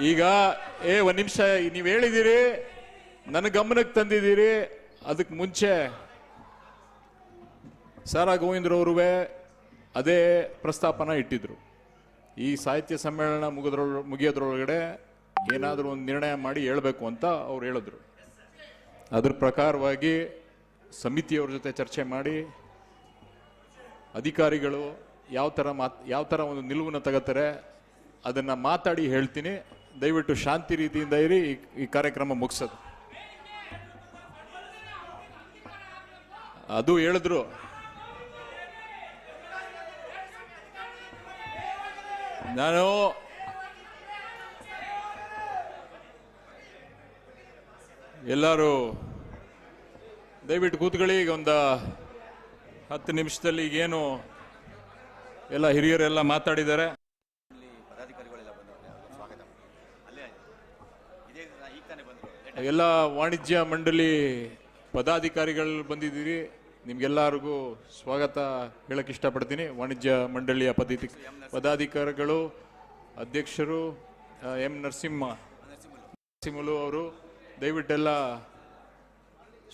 ಈಗ ಒಂದು ನಿಮಿಷ, ನೀವು ಹೇಳಿದ್ದೀರಿ, ನನ್ನ ಗಮನಕ್ಕೆ ತಂದಿದ್ದೀರಿ. ಅದಕ್ಕೆ ಮುಂಚೆ ಸಾರಾ ಗೋವಿಂದ್ರವರು ಅದೇ ಪ್ರಸ್ತಾಪನ ಇಟ್ಟಿದ್ರು. ಈ ಸಾಹಿತ್ಯ ಸಮ್ಮೇಳನ ಮುಗಿಯೋದ್ರೊಳಗಡೆ ಏನಾದರೂ ಒಂದು ನಿರ್ಣಯ ಮಾಡಿ ಹೇಳ್ಬೇಕು ಅಂತ ಅವ್ರು ಹೇಳಿದ್ರು. ಅದ್ರ ಪ್ರಕಾರವಾಗಿ ಸಮಿತಿಯವ್ರ ಜೊತೆ ಚರ್ಚೆ ಮಾಡಿ ಅಧಿಕಾರಿಗಳು ಯಾವ ಥರ ಒಂದು ನಿಲುವನ್ನು ತಗೋತಾರೆ ಅದನ್ನು ಮಾತಾಡಿ ಹೇಳ್ತೀನಿ. ದಯವಿಟ್ಟು ಶಾಂತಿ ರೀತಿಯಿಂದ ಇರಿ, ಈ ಕಾರ್ಯಕ್ರಮ ಮುಗಿಸೋದು. ಅದು ಹೇಳಿದ್ರು. ನಾನು ಎಲ್ಲರೂ ದಯವಿಟ್ಟು ಕೂತ್ಕೊಳ್ಳಿ. ಈಗ ಒಂದು 10 ನಿಮಿಷದಲ್ಲಿ ಈಗೇನು ಎಲ್ಲ ಹಿರಿಯರೆಲ್ಲ ಮಾತಾಡಿದ್ದಾರೆ. ಎಲ್ಲ ವಾಣಿಜ್ಯ ಮಂಡಳಿ ಪದಾಧಿಕಾರಿಗಳು ಬಂದಿದ್ದೀರಿ. ನಿಮ್ಗೆಲ್ಲರಿಗೂ ಸ್ವಾಗತ ಹೇಳಕ್ಕೆ ಇಷ್ಟಪಡ್ತೀನಿ. ವಾಣಿಜ್ಯ ಮಂಡಳಿಯ ಪದಾಧಿಕಾರಿಗಳು, ಅಧ್ಯಕ್ಷರು ಎಂ ನರಸಿಂಹಲು ಅವರು, ದಯವಿಟ್ಟೆಲ್ಲ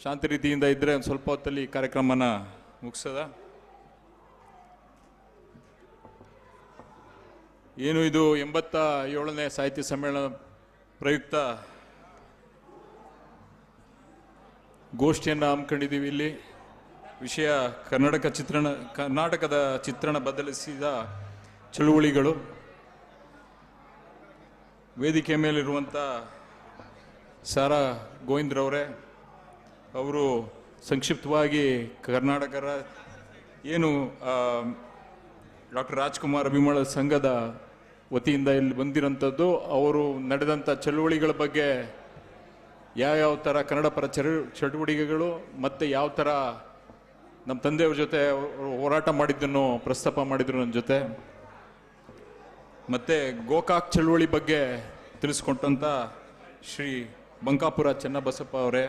ಶಾಂತಿ ರೀತಿಯಿಂದ ಇದ್ದರೆ ಒಂದು ಸ್ವಲ್ಪ ಹೊತ್ತಲ್ಲಿ ಕಾರ್ಯಕ್ರಮನ ಮುಗಿಸದ. ಏನು ಇದು 87ನೇ ಸಾಹಿತ್ಯ ಸಮ್ಮೇಳನ ಪ್ರಯುಕ್ತ ಗೋಷ್ಠಿಯನ್ನು ಹಮ್ಮಿಕೊಂಡಿದ್ದೀವಿ. ಇಲ್ಲಿ ವಿಷಯ ಕರ್ನಾಟಕದ ಚಿತ್ರಣ ಬದಲಿಸಿದ ಚಳುವಳಿಗಳು. ವೇದಿಕೆ ಮೇಲಿರುವಂಥ ಸಾರಾ ಗೋವಿಂದ್ರವರೇ, ಅವರು ಸಂಕ್ಷಿಪ್ತವಾಗಿ ಕರ್ನಾಟಕದ ಏನು ಡಾಕ್ಟರ್ ರಾಜ್ಕುಮಾರ್ ಅಭಿಮಾನ ಸಂಘದ ವತಿಯಿಂದ ಇಲ್ಲಿ ಬಂದಿರೋಂಥದ್ದು, ಅವರು ನಡೆದಂಥ ಚಳುವಳಿಗಳ ಬಗ್ಗೆ ಯಾವ್ಯಾವ ಥರ ಕನ್ನಡ ಪರ ಚಟುವಟಿಕೆಗಳು ಮತ್ತು ಯಾವ ಥರ ನಮ್ಮ ತಂದೆಯವ್ರ ಜೊತೆ ಹೋರಾಟ ಮಾಡಿದ್ದನ್ನು ಪ್ರಸ್ತಾಪ ಮಾಡಿದ್ರು ನನ್ನ ಜೊತೆ. ಮತ್ತು ಗೋಕಾಕ್ ಚಳುವಳಿ ಬಗ್ಗೆ ತಿಳಿಸ್ಕೊಟ್ಟಂಥ ಶ್ರೀ ಬಂಕಾಪುರ ಚೆನ್ನಬಸಪ್ಪ ಅವರೇ,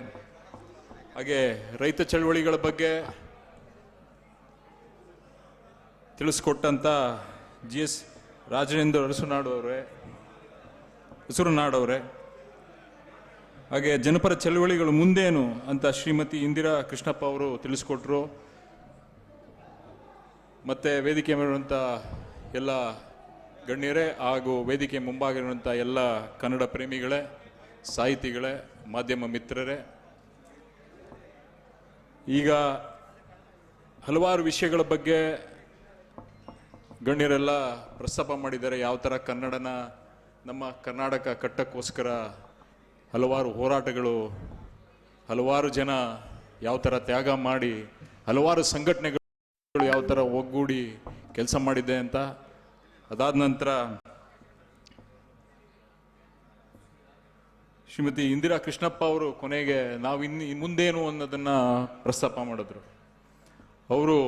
ಹಾಗೆ ರೈತ ಚಳುವಳಿಗಳ ಬಗ್ಗೆ ತಿಳಿಸ್ಕೊಟ್ಟಂಥ GS ರಾಜೇಂದ್ರ ಹಸುರನಾಡವರೇ, ಹಾಗೆ ಜನಪರ ಚಳುವಳಿಗಳು ಮುಂದೇನು ಅಂತ ಶ್ರೀಮತಿ ಇಂದಿರಾ ಕೃಷ್ಣಪ್ಪ ಅವರು ತಿಳಿಸ್ಕೊಟ್ರು. ಮತ್ತು ವೇದಿಕೆ ಮೇಲಿರುವಂಥ ಎಲ್ಲ ಗಣ್ಯರೇ ಹಾಗೂ ವೇದಿಕೆ ಮುಂಭಾಗಿರುವಂಥ ಎಲ್ಲ ಕನ್ನಡ ಪ್ರೇಮಿಗಳೇ, ಸಾಹಿತಿಗಳೇ, ಮಾಧ್ಯಮ ಮಿತ್ರರೇ, ಈಗ ಹಲವಾರು ವಿಷಯಗಳ ಬಗ್ಗೆ ಗಣ್ಯರೆಲ್ಲ ಪ್ರಸ್ತಾಪ ಮಾಡಿದ್ದಾರೆ. ಯಾವ ಥರ ಕನ್ನಡನ ನಮ್ಮ ಕರ್ನಾಟಕ ಕಟ್ಟಕ್ಕೋಸ್ಕರ ಹಲವಾರು ಹೋರಾಟಗಳು, ಹಲವಾರು ಜನ ಯಾವ ಥರ ತ್ಯಾಗ ಮಾಡಿ, ಹಲವಾರು ಸಂಘಟನೆಗಳು ಯಾವ ಥರ ಒಗ್ಗೂಡಿ ಕೆಲಸ ಮಾಡಿದೆ ಅಂತ. ಅದಾದ ನಂತರ ಶ್ರೀಮತಿ ಇಂದಿರಾ ಕೃಷ್ಣಪ್ಪ ಅವರು ಕೊನೆಗೆ ನಾವು ಮುಂದೇನು ಅನ್ನೋದನ್ನು ಪ್ರಸ್ತಾಪ ಮಾಡಿದ್ರು. ಅವರು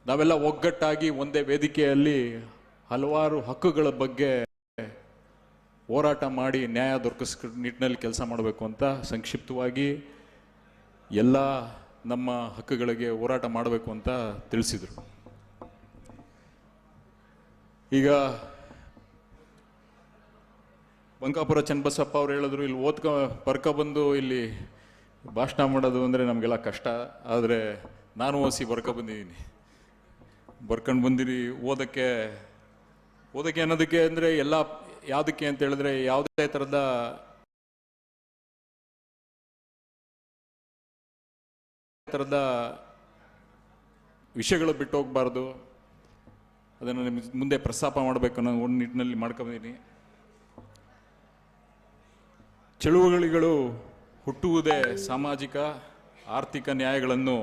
ನಾವೆಲ್ಲ ಒಗ್ಗಟ್ಟಾಗಿ ಒಂದೇ ವೇದಿಕೆಯಲ್ಲಿ ಹಲವಾರು ಹಕ್ಕುಗಳ ಬಗ್ಗೆ ಹೋರಾಟ ಮಾಡಿ ನ್ಯಾಯ ದೊರಕಿಸ್ ನಿಟ್ಟಿನಲ್ಲಿ ಕೆಲಸ ಮಾಡಬೇಕು ಅಂತ ಸಂಕ್ಷಿಪ್ತವಾಗಿ ಎಲ್ಲ ನಮ್ಮ ಹಕ್ಕುಗಳಿಗೆ ಹೋರಾಟ ಮಾಡಬೇಕು ಅಂತ ತಿಳಿಸಿದರು. ಈಗ ಬಂಕಾಪುರ ಚೆನ್ನಬಸಪ್ಪ ಅವ್ರು ಹೇಳಿದ್ರು, ಇಲ್ಲಿ ಬರ್ಕೊಬಂದು ಇಲ್ಲಿ ಭಾಷಣ ಮಾಡೋದು ಅಂದರೆ ನಮಗೆಲ್ಲ ಕಷ್ಟ. ಆದರೆ ನಾನು ಬರ್ಕೊಬಂದಿದ್ದೀನಿ, ಬರ್ಕೊಂಡು ಬಂದಿರಿ. ಓದಕ್ಕೆ ಅನ್ನೋದಕ್ಕೆ ಅಂದರೆ ಎಲ್ಲ ಯಾವುದಕ್ಕೆ ಅಂತ ಹೇಳಿದ್ರೆ ಯಾವುದೇ ಥರದ ವಿಷಯಗಳು ಬಿಟ್ಟು ಹೋಗಬಾರ್ದು, ಅದನ್ನು ನಿಮಗೆ ಮುಂದೆ ಪ್ರಸ್ತಾಪ ಮಾಡಬೇಕು ಅನ್ನೋ ಒಂದು ನಿಟ್ಟಿನಲ್ಲಿ ಮಾಡ್ಕೊಂಡಿದ್ದೀನಿ. ಚಳುವಳಿಗಳು ಹುಟ್ಟುವುದೇ ಸಾಮಾಜಿಕ ಆರ್ಥಿಕ ನ್ಯಾಯಗಳನ್ನು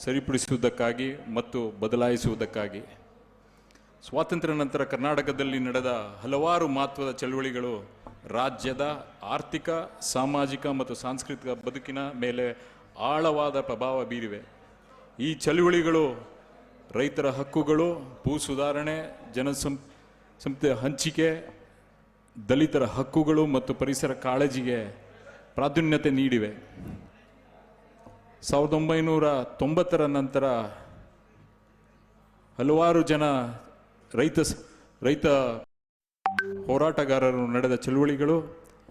ಸರಿಪಡಿಸುವುದಕ್ಕಾಗಿ ಮತ್ತು ಬದಲಾಯಿಸುವುದಕ್ಕಾಗಿ. ಸ್ವಾತಂತ್ರ್ಯ ನಂತರ ಕರ್ನಾಟಕದಲ್ಲಿ ನಡೆದ ಹಲವಾರು ಮಹತ್ವದ ಚಳುವಳಿಗಳು ರಾಜ್ಯದ ಆರ್ಥಿಕ, ಸಾಮಾಜಿಕ ಮತ್ತು ಸಾಂಸ್ಕೃತಿಕ ಬದುಕಿನ ಮೇಲೆ ಆಳವಾದ ಪ್ರಭಾವ ಬೀರಿವೆ. ಈ ಚಳುವಳಿಗಳು ರೈತರ ಹಕ್ಕುಗಳು, ಭೂ ಸುಧಾರಣೆ, ಜನಸಂಖ್ಯೆ ಹಂಚಿಕೆ, ದಲಿತರ ಹಕ್ಕುಗಳು ಮತ್ತು ಪರಿಸರ ಕಾಳಜಿಗೆ ಪ್ರಾಧಾನ್ಯತೆ ನೀಡಿವೆ. 1990ರ ನಂತರ ಹಲವಾರು ಜನ ರೈತ ಹೋರಾಟಗಾರರು ನಡೆದ ಚಳುವಳಿಗಳು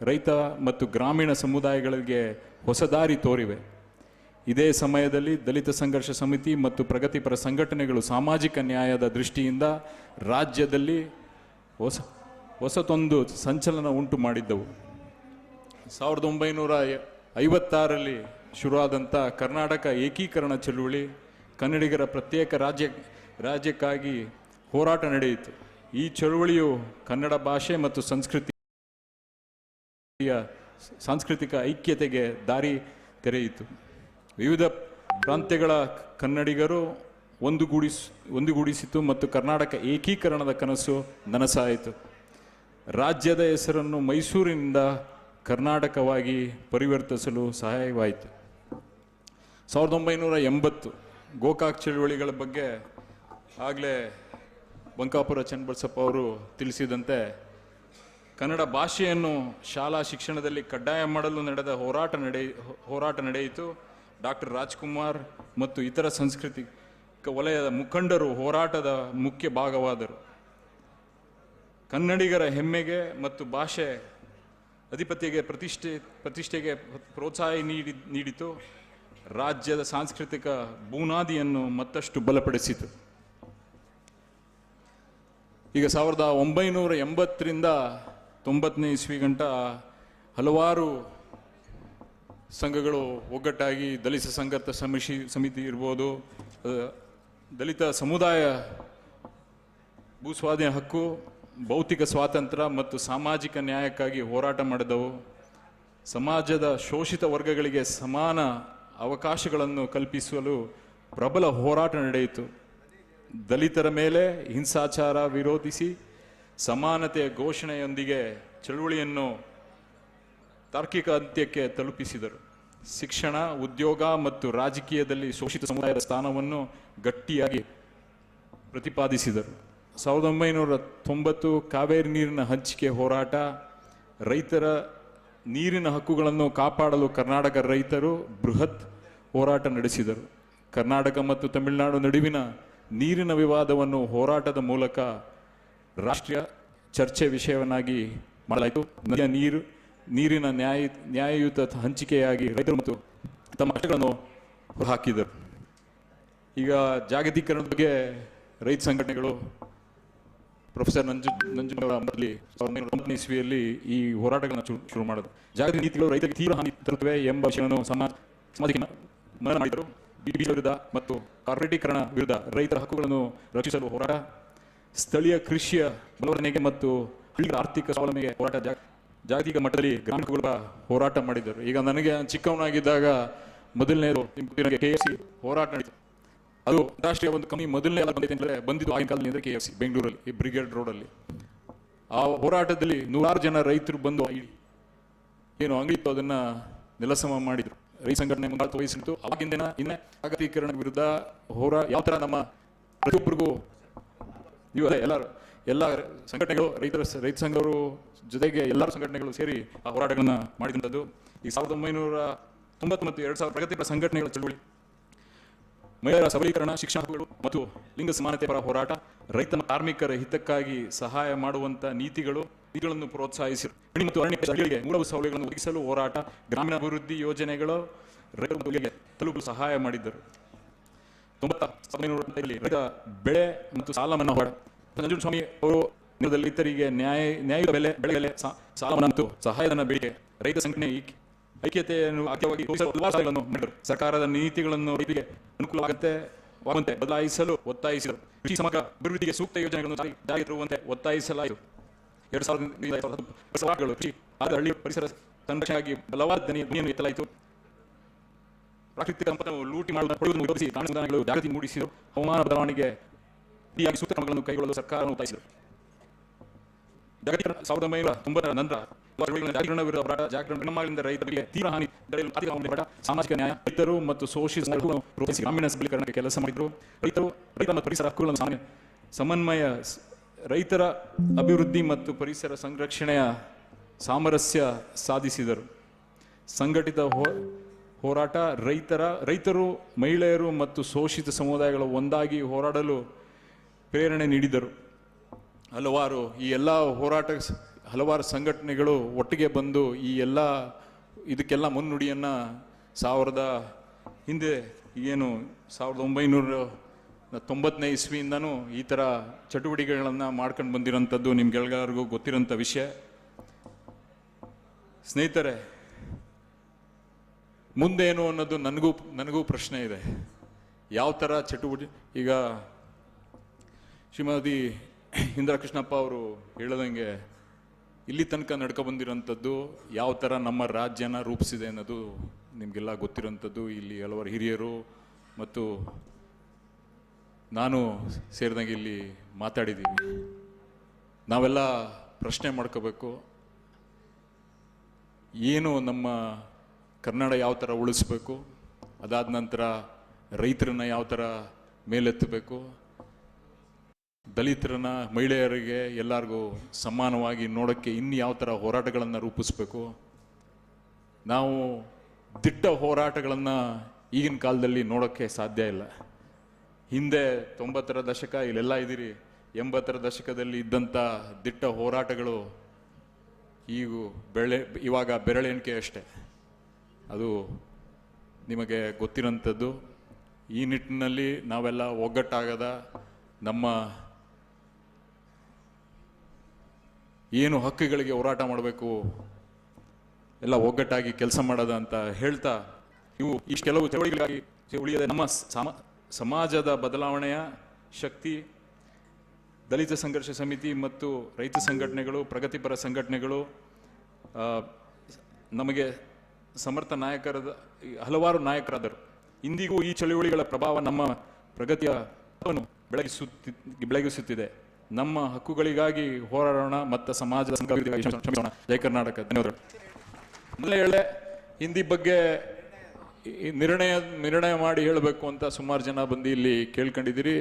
ರೈತ ಮತ್ತು ಗ್ರಾಮೀಣ ಸಮುದಾಯಗಳಿಗೆ ಹೊಸ ದಾರಿ ತೋರಿವೆ. ಇದೇ ಸಮಯದಲ್ಲಿ ದಲಿತ ಸಂಘರ್ಷ ಸಮಿತಿ ಮತ್ತು ಪ್ರಗತಿಪರ ಸಂಘಟನೆಗಳು ಸಾಮಾಜಿಕ ನ್ಯಾಯದ ದೃಷ್ಟಿಯಿಂದ ರಾಜ್ಯದಲ್ಲಿ ಹೊಸತೊಂದು ಸಂಚಲನ ಉಂಟು ಮಾಡಿದ್ದವು. 1956ರಲ್ಲಿ ಶುರುವಾದಂಥ ಕರ್ನಾಟಕ ಏಕೀಕರಣ ಚಳುವಳಿ, ಕನ್ನಡಿಗರ ಪ್ರತ್ಯೇಕ ರಾಜ್ಯಕ್ಕಾಗಿ ಹೋರಾಟ ನಡೆಯಿತು. ಈ ಚಳುವಳಿಯು ಕನ್ನಡ ಭಾಷೆ ಮತ್ತು ಸಾಂಸ್ಕೃತಿಕ ಐಕ್ಯತೆಗೆ ದಾರಿ ತೆರೆಯಿತು. ವಿವಿಧ ಪ್ರಾಂತ್ಯಗಳ ಕನ್ನಡಿಗರು ಒಂದುಗೂಡಿಸಿತು ಮತ್ತು ಕರ್ನಾಟಕ ಏಕೀಕರಣದ ಕನಸು ನನಸಾಯಿತು. ರಾಜ್ಯದ ಹೆಸರನ್ನು ಮೈಸೂರಿನಿಂದ ಕರ್ನಾಟಕವಾಗಿ ಪರಿವರ್ತಿಸಲು ಸಹಾಯವಾಯಿತು. 1980 ಗೋಕಾಕ್ ಚಳುವಳಿಗಳ ಬಗ್ಗೆ ಆಗಲೇ ಬಂಕಾಪುರ ಚನ್ನಬಸಪ್ಪ ಅವರು ತಿಳಿಸಿದಂತೆ ಕನ್ನಡ ಭಾಷೆಯನ್ನು ಶಾಲಾ ಶಿಕ್ಷಣದಲ್ಲಿ ಕಡ್ಡಾಯ ಮಾಡಲು ನಡೆದ ಹೋರಾಟ ನಡೆಯಿತು. ಡಾಕ್ಟರ್ ರಾಜ್ಕುಮಾರ್ ಮತ್ತು ಇತರ ಸಾಂಸ್ಕೃತಿಕ ವಲಯದ ಮುಖಂಡರು ಹೋರಾಟದ ಮುಖ್ಯ ಭಾಗವಾದರು. ಕನ್ನಡಿಗರ ಹೆಮ್ಮೆಗೆ ಮತ್ತು ಭಾಷೆ ಅಧಿಪತ್ಯಗೆ ಪ್ರತಿಷ್ಠೆಗೆ ಪ್ರೋತ್ಸಾಹ ನೀಡಿತು. ರಾಜ್ಯದ ಸಾಂಸ್ಕೃತಿಕ ಬುನಾದಿಯನ್ನು ಮತ್ತಷ್ಟು ಬಲಪಡಿಸಿತು. ಈಗ 1980ರಿಂದ 90ನೇ ಇಸ್ವಿ ಗಂಟ ಹಲವಾರು ಸಂಘಗಳು ಒಗ್ಗಟ್ಟಾಗಿ ದಲಿತ ಸಂಘರ್ಷ ಸಮಿತಿ ಇರ್ಬೋದು, ದಲಿತ ಸಮುದಾಯ ಭೂಸ್ವಾಧೀನ ಹಕ್ಕು, ಭೌತಿಕ ಸ್ವಾತಂತ್ರ್ಯ ಮತ್ತು ಸಾಮಾಜಿಕ ನ್ಯಾಯಕ್ಕಾಗಿ ಹೋರಾಟ ಮಾಡಿದವು. ಸಮಾಜದ ಶೋಷಿತ ವರ್ಗಗಳಿಗೆ ಸಮಾನ ಅವಕಾಶಗಳನ್ನು ಕಲ್ಪಿಸಲು ಪ್ರಬಲ ಹೋರಾಟ ನಡೆಯಿತು. ದಲಿತರ ಮೇಲೆ ಹಿಂಸಾಚಾರ ವಿರೋಧಿಸಿ ಸಮಾನತೆಯ ಘೋಷಣೆಯೊಂದಿಗೆ ಚಳುವಳಿಯನ್ನು ತಾರ್ಕಿಕ ಅಂತ್ಯಕ್ಕೆ ತಲುಪಿಸಿದರು. ಶಿಕ್ಷಣ, ಉದ್ಯೋಗ ಮತ್ತು ರಾಜಕೀಯದಲ್ಲಿ ಶೋಷಿತ ಸಮುದಾಯದ ಸ್ಥಾನವನ್ನು ಗಟ್ಟಿಯಾಗಿ ಪ್ರತಿಪಾದಿಸಿದರು. 1990 ಕಾವೇರಿ ನೀರಿನ ಹಂಚಿಕೆ ಹೋರಾಟ, ರೈತರ ನೀರಿನ ಹಕ್ಕುಗಳನ್ನು ಕಾಪಾಡಲು ಕರ್ನಾಟಕ ರೈತರು ಬೃಹತ್ ಹೋರಾಟ ನಡೆಸಿದರು. ಕರ್ನಾಟಕ ಮತ್ತು ತಮಿಳುನಾಡು ನಡುವಿನ ನೀರಿನ ವಿವಾದವನ್ನು ಹೋರಾಟದ ಮೂಲಕ ರಾಷ್ಟ್ರೀಯ ಚರ್ಚೆ ವಿಷಯವನ್ನಾಗಿ ಮಾಡಲಾಯಿತು. ನದಿಯ ನೀರಿನ ನ್ಯಾಯಯುತ ಹಂಚಿಕೆಯಾಗಿ ರೈತರು ಮತ್ತು ತಮ್ಮ ಕಷ್ಟಗಳನ್ನು ಹಾಕಿದರು. ಈಗ ಜಾಗತೀಕರಣದ ಬಗ್ಗೆ ರೈತ ಸಂಘಟನೆಗಳು ಪ್ರೊಫೆಸರ್ ನಂಜುಂಡವರ ಮರಳಿ 1990 ಇಸ್ವಿಯಲ್ಲಿ ಈ ಹೋರಾಟಗಳನ್ನು ಶುರು ಮಾಡಿದರು. ಜಾಗತಿಕ ನೀತಿಗಳು ರೈತರಿಗೆ ತೀವ್ರ ಹಾನಿ ತರುತ್ತವೆ ಎಂಬ ವಿಷಯವನ್ನು ಸಮಾಜಕ್ಕೆ ಮನನ ಮಾಡಿದರು. ವಿರುದ್ಧ ಮತ್ತು ಕಾರ್ಪೊರೇಟೀಕರಣ ವಿರುದ್ಧ ರೈತರ ಹಕ್ಕುಗಳನ್ನು ರಕ್ಷಿಸಲು ಹೋರಾಟ, ಸ್ಥಳೀಯ ಕೃಷಿಯ ಬಲವರ್ಧನೆಗೆ ಮತ್ತು ಹಳ್ಳಿಗಳ ಆರ್ಥಿಕ ಸ್ವಾವಲಂಬನೆಗೆ ಹೋರಾಟ, ಜಾಗತಿಕ ಮಟ್ಟದಲ್ಲಿ ಗ್ರಾಮೀಣ ಹೋರಾಟ ಮಾಡಿದರು. ಈಗ ನನಗೆ ಚಿಕ್ಕವನಾಗಿದ್ದಾಗ ಮೊದಲನೇದು KFC ಹೋರಾಟ ನಡೀತು. ಅದು ರಾಷ್ಟ್ರೀಯ ಒಂದು ಕಂಪನಿ ಮೊದಲನೇ ಬಂದಿದ್ದು ಆಗಿನ ಕಾಲದಲ್ಲಿ KFC ಬೆಂಗಳೂರಲ್ಲಿ, ಈ ಬ್ರಿಗೇಡ್ ರೋಡಲ್ಲಿ. ಆ ಹೋರಾಟದಲ್ಲಿ 100 ಜನ ರೈತರು ಬಂದು ಏನು ಅಂಗಡಿ ಇತ್ತು ಅದನ್ನ ನೆಲಸಮ ಮಾಡಿದ್ರು. ರೈತ ಸಂಘಟನೆ ಮುಂದಾಳತ್ವ ವಹಿಸಿತ್ತು. ಆಗಿನ ದಿನ ಇನ್ನೇ ಜಾಗತೀಕರಣ ವಿರುದ್ಧ ಯಾವ ತರ ನಮ್ಮ ಪ್ರತಿಯೊಬ್ಬರಿಗೂ ಎಲ್ಲ ಸಂಘಟನೆಗಳು ರೈತ ಸಂಘವರು ಜೊತೆಗೆ ಎಲ್ಲರೂ ಸಂಘಟನೆಗಳು ಸೇರಿ ಆ ಹೋರಾಟಗಳನ್ನ ಮಾಡಿದಂಥದ್ದು. ಈ 1990 ಮತ್ತು 2000 ಪ್ರಗತಿಪರ ಸಂಘಟನೆಗಳ ಚಳುವಳಿ, ಮಹಿಳೆಯರ ಸಬಲೀಕರಣ, ಶಿಕ್ಷಣ ಹಕ್ಕುಗಳು ಮತ್ತು ಲಿಂಗ ಸಮಾನತೆ ಪರ ಹೋರಾಟ, ರೈತ ಕಾರ್ಮಿಕರ ಹಿತಕ್ಕಾಗಿ ಸಹಾಯ ಮಾಡುವಂತ ನೀತಿಗಳನ್ನು ಪ್ರೋತ್ಸಾಹಿಸಿದರು. ಮತ್ತು ಅರಣ್ಯ ಮೂಲಭೂತ ಸೌಲಭ್ಯಗಳನ್ನು ಒದಗಿಸಲು ಹೋರಾಟ, ಗ್ರಾಮೀಣ ಅಭಿವೃದ್ಧಿ ಯೋಜನೆಗಳು ರೈತರಿಗೆ ತಲುಪಲು ಸಹಾಯ ಮಾಡಿದ್ದರು. 1990ರಲ್ಲಿ ರೈತ ಬೆಳೆ ಮತ್ತು ಸಾಲ ಮನ್ನಾ ಹೋರಾಟ, ನಂಜುಂಡಸ್ವಾಮಿ ಅವರು ರೈತರಿಗೆ ನ್ಯಾಯಯುತ ಬೆಳೆ ಸಾಲ ಮನ್ನಾ ಮತ್ತು ಸಹಾಯಧನ ಬೇಡಿಕೆ, ರೈತ ಸಂಘಟನೆ ಐಕ್ಯತೆಯನ್ನು ಮಾಡಿದರು. ಸರ್ಕಾರದ ನೀತಿಗಳನ್ನು ರೈತರಿಗೆ ಅನುಕೂಲವಾಗುವಂತೆ ಬದಲಾಯಿಸಲು ಒತ್ತಾಯಿಸಿದರು. ಕೃಷಿ ಸಮಗ್ರ ಅಭಿವೃದ್ಧಿಗೆ ಸೂಕ್ತ ಯೋಜನೆಗಳನ್ನು ಜಾರಿಗೆ ತರುವಂತೆ ಒತ್ತಾಯಿಸಲಾಯಿತು. 2000 ಕೃಷಿ ಹಳ್ಳಿ ಪರಿಸರ ಸಂರಕ್ಷಣೆಗಾಗಿ ಬಲವಾದ ಧ್ವನಿಯನ್ನು ಎತ್ತಲಾಯಿತು. ಪ್ರಾಕೃತಿಕ ಸಂಪತ್ತನ್ನು ಲೂಟಿ ಮಾಡುವುದನ್ನು ವಿರೋಧಿಸಿ ಗ್ರಾಮೀಣ ಜಾಗೃತಿ ಮೂಡಿಸಿದರು. ಹವಾಮಾನ ಬದಲಾವಣೆಗೆ ಸೂಕ್ತ ಕ್ರಮಗಳನ್ನು ಕೈಗೊಳ್ಳಲು ಸರ್ಕಾರವನ್ನು ಒತ್ತಾಯಿಸಿದರು. ಜಾಗತೀಕರಣ 1990 ನಂತರ ಜಾಗತೀಕರಣ ವಿರುದ್ಧ ಹೋರಾಟ, ಜಾಗತೀಕರಣದಿಂದ ರೈತರಿಗೆ ತೀವ್ರ ಹಾನಿ ತಡೆಯಲು ಆರ್ಥಿಕ ಹೋರಾಟ, ಸಾಮಾಜಿಕ ನ್ಯಾಯ, ರೈತರು ಮತ್ತು ಶೋಷಿತ ಸಂಘಗಳನ್ನು ಪ್ರೋತ್ಸಾಹಿಸಿ ಗ್ರಾಮೀಣ ಸಬಲೀಕರಣಕ್ಕೆ ಕೆಲಸ ಮಾಡಿದರು. ರೈತ ಮತ್ತು ಪರಿಸರ ಹಕ್ಕುಗಳನ್ನು ಸಮನ್ವಯ, ರೈತರ ಅಭಿವೃದ್ಧಿ ಮತ್ತು ಪರಿಸರ ಸಂರಕ್ಷಣೆಯ ಸಾಮರಸ್ಯ ಸಾಧಿಸಿದರು. ಸಂಘಟಿತ ಹೋರಾಟ, ರೈತರು, ಮಹಿಳೆಯರು ಮತ್ತು ಶೋಷಿತ ಸಮುದಾಯಗಳು ಒಂದಾಗಿ ಹೋರಾಡಲು ಪ್ರೇರಣೆ ನೀಡಿದರು. ಹಲವಾರು ಈ ಎಲ್ಲ ಹಲವಾರು ಸಂಘಟನೆಗಳು ಒಟ್ಟಿಗೆ ಬಂದು ಈ ಎಲ್ಲ ಇದಕ್ಕೆಲ್ಲ ಮುನ್ನುಡಿಯನ್ನು ಹಿಂದೆ ಏನು 1990ನೇ ಇಸ್ವಿಯಿಂದನೂ ಈ ಥರ ಚಟುವಟಿಕೆಗಳನ್ನು ಮಾಡ್ಕೊಂಡು ಬಂದಿರೋಂಥದ್ದು ನಿಮ್ಗೆಲ್ಲರಿಗೂ ಗೊತ್ತಿರೋಂಥ ವಿಷಯ. ಸ್ನೇಹಿತರೆ, ಮುಂದೇನು ಅನ್ನೋದು ನನಗೂ ಪ್ರಶ್ನೆ ಇದೆ. ಯಾವ ಥರ ಈಗ ಶ್ರೀಮತಿ ಇಂದಿರಾ ಕೃಷ್ಣಪ್ಪ ಅವರು ಹೇಳದಂಗೆ ಇಲ್ಲಿ ತನಕ ನಡ್ಕೊಬಂದಿರೋಂಥದ್ದು ಯಾವ ಥರ ನಮ್ಮ ರಾಜ್ಯನ ರೂಪಿಸಿದೆ ಅನ್ನೋದು ನಿಮಗೆಲ್ಲ ಗೊತ್ತಿರೋಂಥದ್ದು. ಇಲ್ಲಿ ಹಲವಾರು ಹಿರಿಯರು ಮತ್ತು ನಾನು ಸೇರಿದಂಗೆ ಇಲ್ಲಿ ಮಾತಾಡಿದ್ದೀವಿ. ನಾವೆಲ್ಲ ಪ್ರಶ್ನೆ ಮಾಡ್ಕೋಬೇಕು, ಏನು ನಮ್ಮ ಕನ್ನಡ ಯಾವ ಥರ ಉಳಿಸ್ಬೇಕು, ಅದಾದ ನಂತರ ರೈತರನ್ನ ಯಾವ ಥರ ಮೇಲೆತ್ತಬೇಕು, ದಲಿತರನ್ನ, ಮಹಿಳೆಯರಿಗೆ ಎಲ್ಲರಿಗೂ ಸಮಾನವಾಗಿ ನೋಡೋಕ್ಕೆ ಇನ್ನು ಯಾವ ಥರ ಹೋರಾಟಗಳನ್ನು ರೂಪಿಸ್ಬೇಕು. ನಾವು ದಿಟ್ಟ ಹೋರಾಟಗಳನ್ನು ಈಗಿನ ಕಾಲದಲ್ಲಿ ನೋಡೋಕ್ಕೆ ಸಾಧ್ಯ ಇಲ್ಲ. ಹಿಂದೆ 90ರ ದಶಕ ಇಲ್ಲೆಲ್ಲ ಇದ್ದೀರಿ, 80ರ ದಶಕದಲ್ಲಿ ಇದ್ದಂಥ ದಿಟ್ಟ ಹೋರಾಟಗಳು ಇವಾಗ ಬೆರಳೆಣಿಕೆ ಅಷ್ಟೆ. ಅದು ನಿಮಗೆ ಗೊತ್ತಿರೋಂಥದ್ದು. ಈ ನಿಟ್ಟಿನಲ್ಲಿ ನಾವೆಲ್ಲ ಒಗ್ಗಟ್ಟಾಗದ ನಮ್ಮ ಏನು ಹಕ್ಕುಗಳಿಗೆ ಹೋರಾಟ ಮಾಡಬೇಕು ಎಲ್ಲ ಒಗ್ಗಟ್ಟಾಗಿ ಕೆಲಸ ಮಾಡೋದ ಅಂತ ಹೇಳ್ತಾ, ಇಷ್ಟು ಕೆಲವು ಚಳವಳಿಗಳಾಗಿ ಉಳಿಯದೆ ನಮ್ಮ ಸಮಾಜದ ಬದಲಾವಣೆಯ ಶಕ್ತಿ ದಲಿತ ಸಂಘರ್ಷ ಸಮಿತಿ ಮತ್ತು ರೈತ ಸಂಘಟನೆಗಳು, ಪ್ರಗತಿಪರ ಸಂಘಟನೆಗಳು, ನಮಗೆ ಸಮರ್ಥ ಹಲವಾರು ನಾಯಕರಾದರು. ಇಂದಿಗೂ ಈ ಚಳುವಳಿಗಳ ಪ್ರಭಾವ ನಮ್ಮ ಪ್ರಗತಿಯ ಬೆಳಗಿಸುತ್ತಿದೆ. ನಮ್ಮ ಹಕ್ಕುಗಳಿಗಾಗಿ ಹೋರಾಡೋಣ ಮತ್ತು ಸಮಾಜದ ಶ್ರಮಿಸೋಣ. ಜೈ ಕರ್ನಾಟಕ. ಧನ್ಯವಾದಗಳು. ಮೊದಲೇ ಹಿಂದಿ ಬಗ್ಗೆ ನಿರ್ಣಯ ಮಾಡಿ ಹೇಳಬೇಕು ಅಂತ ಸುಮಾರು ಜನ ಬಂದು ಇಲ್ಲಿ ಕೇಳ್ಕೊಂಡಿದ್ದೀರಿ.